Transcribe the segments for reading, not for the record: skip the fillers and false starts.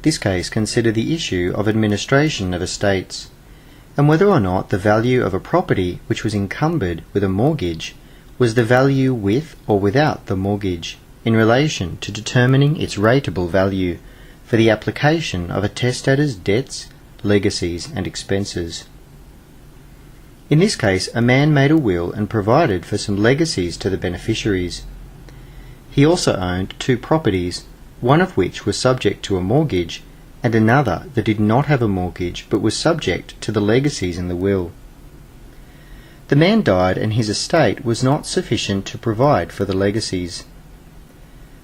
This case considered the issue of administration of estates, and whether or not the value of a property which was encumbered with a mortgage was the value with or without the mortgage, in relation to determining its rateable value for the application of a testator's debts, legacies and expenses. In this case, a man made a will and provided for some legacies to the beneficiaries. He also owned two properties, one of which was subject to a mortgage and another that did not have a mortgage but was subject to the legacies in the will. The man died and his estate was not sufficient to provide for the legacies.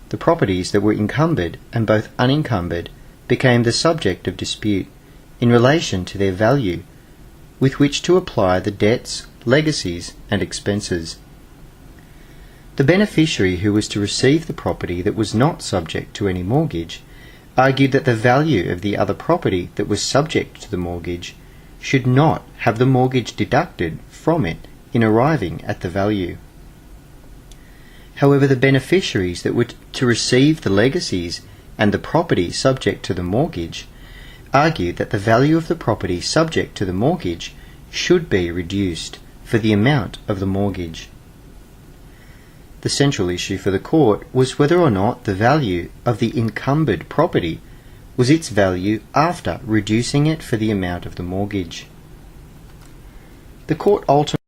The properties that were encumbered and both unencumbered became the subject of dispute in relation to their value, with which to apply the debts, legacies and expenses. The beneficiary who was to receive the property that was not subject to any mortgage argued that the value of the other property that was subject to the mortgage should not have the mortgage deducted from it in arriving at the value. However, the beneficiaries that were to receive the legacies and the property subject to the mortgage argued that the value of the property subject to the mortgage should be reduced for the amount of the mortgage. The central issue for the court was whether or not the value of the encumbered property was its value after reducing it for the amount of the mortgage. The court ultimately